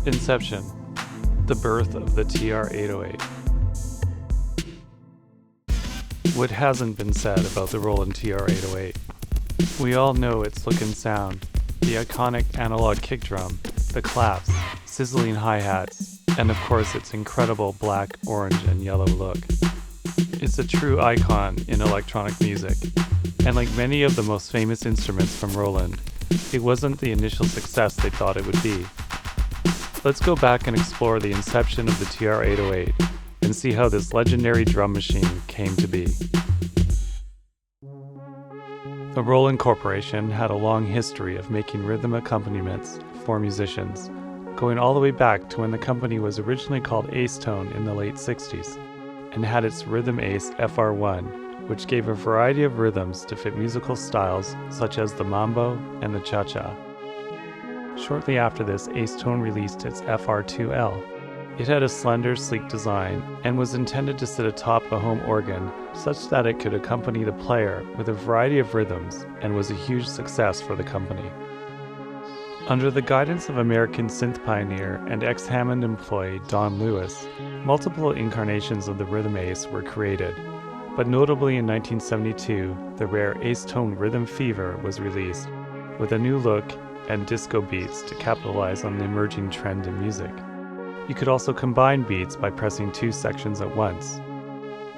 Inception, the birth of the TR-808. What hasn't been said about the Roland TR-808? We all know its look and sound, the iconic analog kick drum, the claps, sizzling hi-hats, and of course its incredible black, orange, and yellow look. It's a true icon in electronic music, and like many of the most famous instruments from Roland, it wasn't the initial success they thought it would be. Let's go back and explore the inception of the TR-808 and see how this legendary drum machine came to be. The Roland Corporation had a long history of making rhythm accompaniments for musicians, going all the way back to when the company was originally called Acetone in the late 60s, and had its Rhythm Ace FR1, which gave a variety of rhythms to fit musical styles such as the mambo and the cha-cha. Shortly after this, Acetone released its FR2L. It had a slender, sleek design and was intended to sit atop a home organ such that it could accompany the player with a variety of rhythms, and was a huge success for the company. Under the guidance of American synth pioneer and ex-Hammond employee Don Lewis, multiple incarnations of the Rhythm Ace were created, but notably in 1972, the rare Acetone Rhythm Fever was released, with a new look and disco beats to capitalize on the emerging trend in music. You could also combine beats by pressing two sections at once.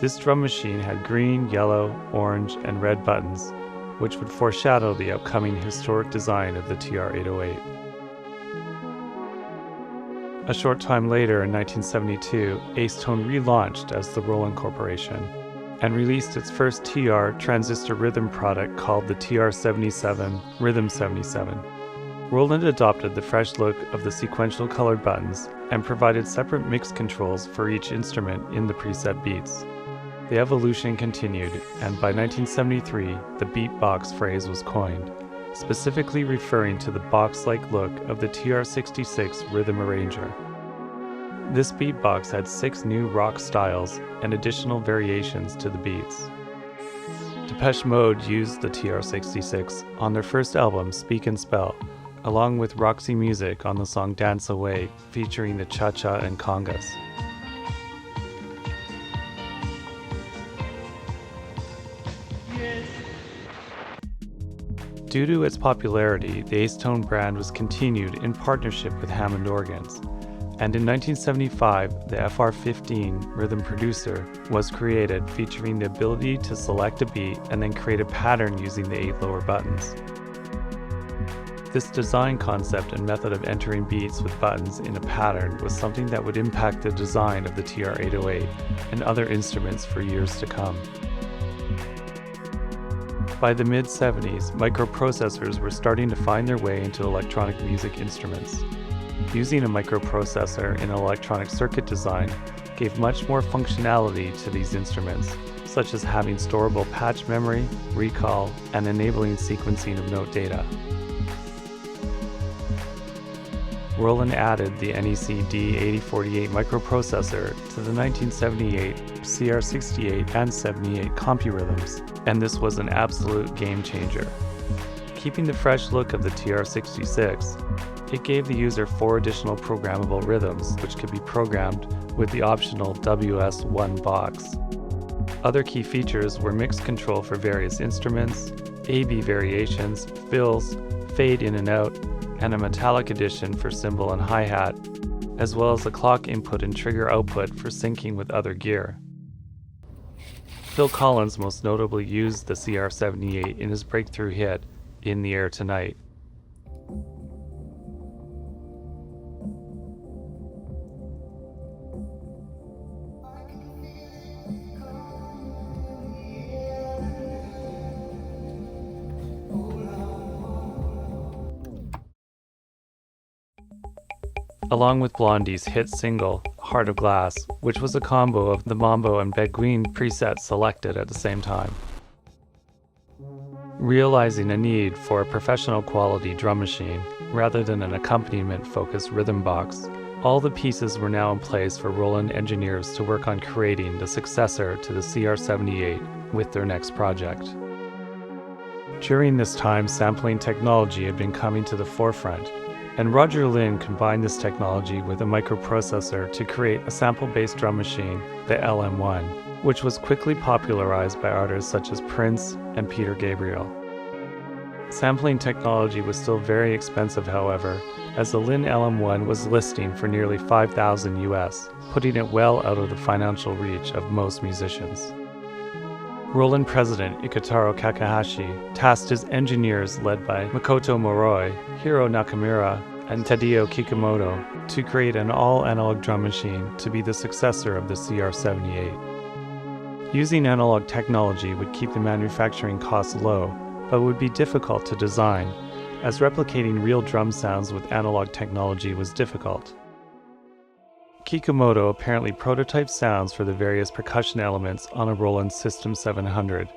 This drum machine had green, yellow, orange, and red buttons, which would foreshadow the upcoming historic design of the TR-808. A short time later, in 1972, Acetone relaunched as the Roland Corporation and released its first TR transistor rhythm product called the TR-77 Rhythm 77. Roland adopted the fresh look of the sequential colored buttons and provided separate mix controls for each instrument in the preset beats. The evolution continued, and by 1973, the beatbox phrase was coined, specifically referring to the box-like look of the TR-66 rhythm arranger. This beatbox had 6 new rock styles and additional variations to the beats. Depeche Mode used the TR-66 on their first album, Speak and Spell, along with Roxy Music on the song Dance Away, featuring the cha-cha and congas. Due to its popularity, the Acetone brand was continued in partnership with Hammond organs, and in 1975, the FR15 rhythm producer was created, featuring the ability to select a beat and then create a pattern using the 8 lower buttons. This design concept and method of entering beats with buttons in a pattern was something that would impact the design of the TR-808 and other instruments for years to come. By the mid-70s, microprocessors were starting to find their way into electronic music instruments. Using a microprocessor in electronic circuit design gave much more functionality to these instruments, such as having storable patch memory, recall, and enabling sequencing of note data. Roland added the NEC D8048 microprocessor to the 1978 CR68 and 78 CompuRhythms, and this was an absolute game changer. Keeping the fresh look of the TR-66, it gave the user 4 additional programmable rhythms, which could be programmed with the optional WS1 box. Other key features were mix control for various instruments, A-B variations, fills, fade in and out, and a metallic addition for cymbal and hi-hat, as well as a clock input and trigger output for syncing with other gear. Phil Collins most notably used the CR78 in his breakthrough hit, In the Air Tonight. Along with Blondie's hit single, Heart of Glass, which was a combo of the Mambo and Beguine presets selected at the same time. Realizing a need for a professional quality drum machine, rather than an accompaniment-focused rhythm box, all the pieces were now in place for Roland engineers to work on creating the successor to the CR78 with their next project. During this time, sampling technology had been coming to the forefront, and Roger Lynn combined this technology with a microprocessor to create a sample-based drum machine, the LM1, which was quickly popularized by artists such as Prince and Peter Gabriel. Sampling technology was still very expensive, however, as the Lynn LM1 was listing for nearly $5,000 US, putting it well out of the financial reach of most musicians. Roland president Ikutaro Kakahashi tasked his engineers led by Makoto Moroi, Hiro Nakamura, and Tadao Kikumoto to create an all-analog drum machine to be the successor of the CR-78. Using analog technology would keep the manufacturing costs low, but would be difficult to design, as replicating real drum sounds with analog technology was difficult. Kikumoto apparently prototyped sounds for the various percussion elements on a Roland System 700,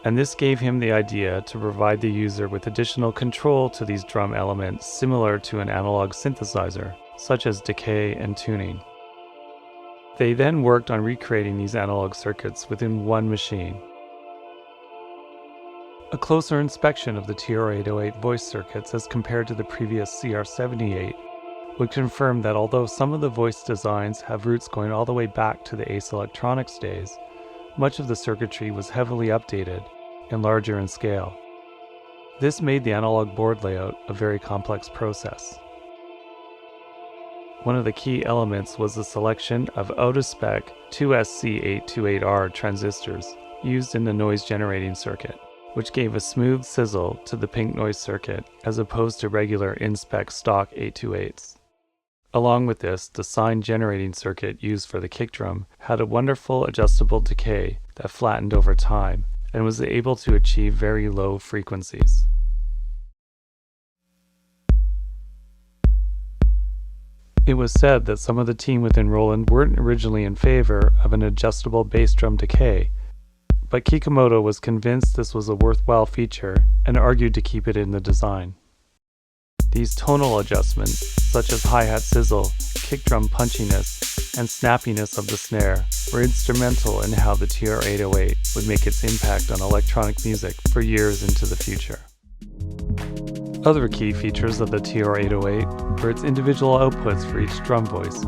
and this gave him the idea to provide the user with additional control to these drum elements similar to an analog synthesizer, such as decay and tuning. They then worked on recreating these analog circuits within one machine. A closer inspection of the TR-808 voice circuits as compared to the previous CR-78 would confirm that although some of the voice designs have roots going all the way back to the Ace Electronics days, much of the circuitry was heavily updated and larger in scale. This made the analog board layout a very complex process. One of the key elements was the selection of out-of-spec 2SC828R transistors used in the noise-generating circuit, which gave a smooth sizzle to the pink noise circuit as opposed to regular in-spec stock 828s. Along with this, the sine generating circuit used for the kick drum had a wonderful adjustable decay that flattened over time and was able to achieve very low frequencies. It was said that some of the team within Roland weren't originally in favor of an adjustable bass drum decay, but Kikumoto was convinced this was a worthwhile feature and argued to keep it in the design. These tonal adjustments, such as hi-hat sizzle, kick drum punchiness, and snappiness of the snare, were instrumental in how the TR-808 would make its impact on electronic music for years into the future. Other key features of the TR-808 were its individual outputs for each drum voice,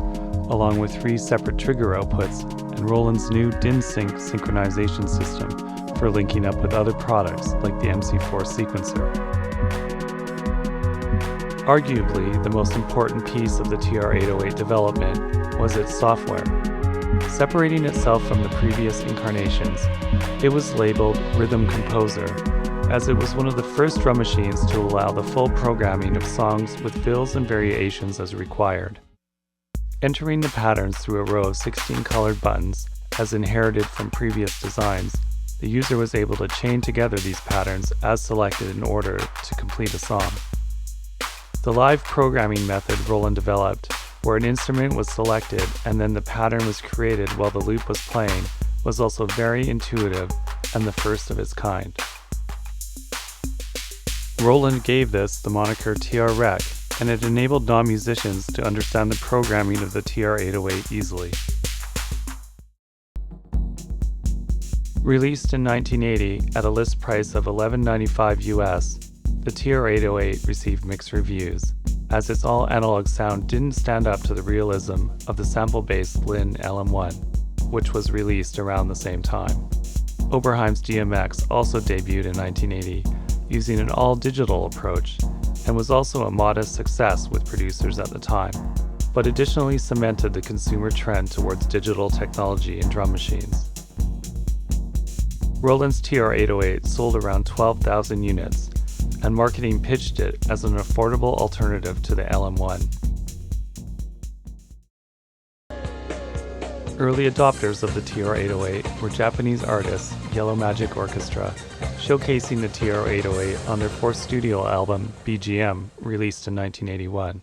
along with 3 separate trigger outputs and Roland's new DIN-Sync synchronization system for linking up with other products like the MC4 sequencer. Arguably, the most important piece of the TR-808 development was its software. Separating itself from the previous incarnations, it was labeled Rhythm Composer, as it was one of the first drum machines to allow the full programming of songs with fills and variations as required. Entering the patterns through a row of 16 colored buttons, as inherited from previous designs, the user was able to chain together these patterns as selected in order to complete a song. The live programming method Roland developed, where an instrument was selected and then the pattern was created while the loop was playing, was also very intuitive and the first of its kind. Roland gave this the moniker TR-Rec, and it enabled non-musicians to understand the programming of the TR-808 easily. Released in 1980 at a list price of $11.95 US, the TR-808 received mixed reviews, as its all-analog sound didn't stand up to the realism of the sample-based Lynn LM1, which was released around the same time. Oberheim's DMX also debuted in 1980, using an all-digital approach, and was also a modest success with producers at the time, but additionally cemented the consumer trend towards digital technology in drum machines. Roland's TR-808 sold around 12,000 units, and marketing pitched it as an affordable alternative to the LM1. Early adopters of the TR-808 were Japanese artists Yellow Magic Orchestra, showcasing the TR-808 on their fourth studio album, BGM, released in 1981.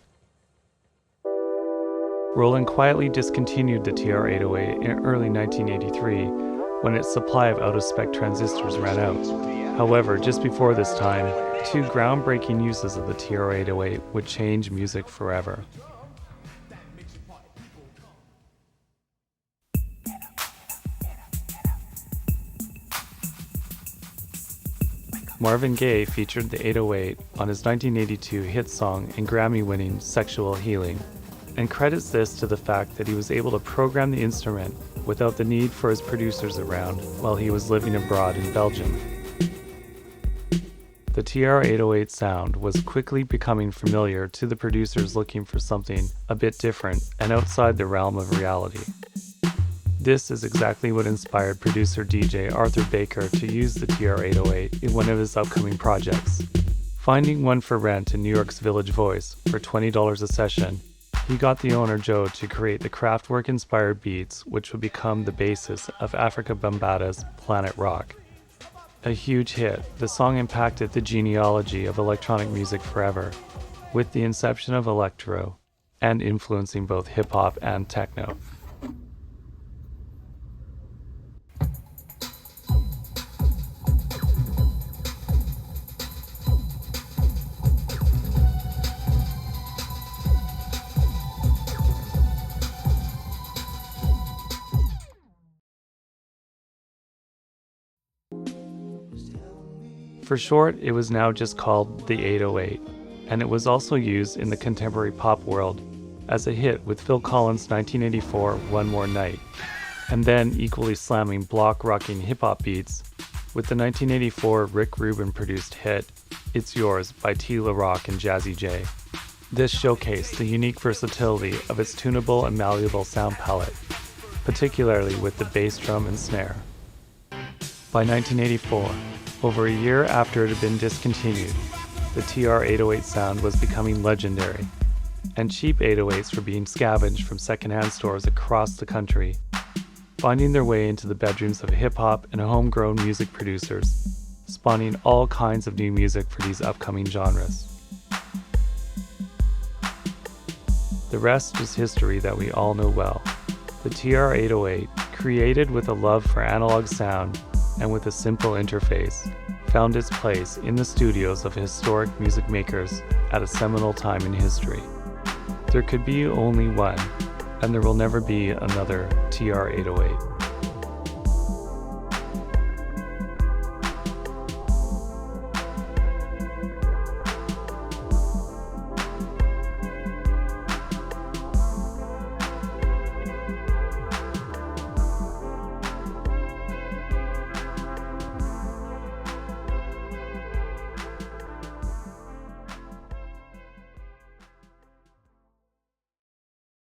Roland quietly discontinued the TR-808 in early 1983 when its supply of out-of-spec transistors ran out. However, just before this time, 2 groundbreaking uses of the TR-808 would change music forever. Marvin Gaye featured the 808 on his 1982 hit song and Grammy-winning Sexual Healing, and credits this to the fact that he was able to program the instrument without the need for his producers around while he was living abroad in Belgium. The TR-808 sound was quickly becoming familiar to the producers looking for something a bit different and outside the realm of reality. This is exactly what inspired producer DJ Arthur Baker to use the TR-808 in one of his upcoming projects. Finding one for rent in New York's Village Voice for $20 a session, he got the owner Joe to create the Kraftwerk-inspired beats which would become the basis of Africa Bambaata's Planet Rock. A huge hit, the song impacted the genealogy of electronic music forever, with the inception of electro, and influencing both hip-hop and techno. For short, it was now just called the 808, and it was also used in the contemporary pop world as a hit with Phil Collins' 1984 One More Night, and then equally slamming block-rocking hip-hop beats with the 1984 Rick Rubin-produced hit It's Yours by Tila Rock and Jazzy J. This showcased the unique versatility of its tunable and malleable sound palette, particularly with the bass drum and snare. By 1984, over a year after it had been discontinued, the TR-808 sound was becoming legendary, and cheap 808s were being scavenged from secondhand stores across the country, finding their way into the bedrooms of hip-hop and homegrown music producers, spawning all kinds of new music for these upcoming genres. The rest is history that we all know well. The TR-808, created with a love for analog sound and with a simple interface, found its place in the studios of historic music makers at a seminal time in history. There could be only one, and there will never be another TR-808.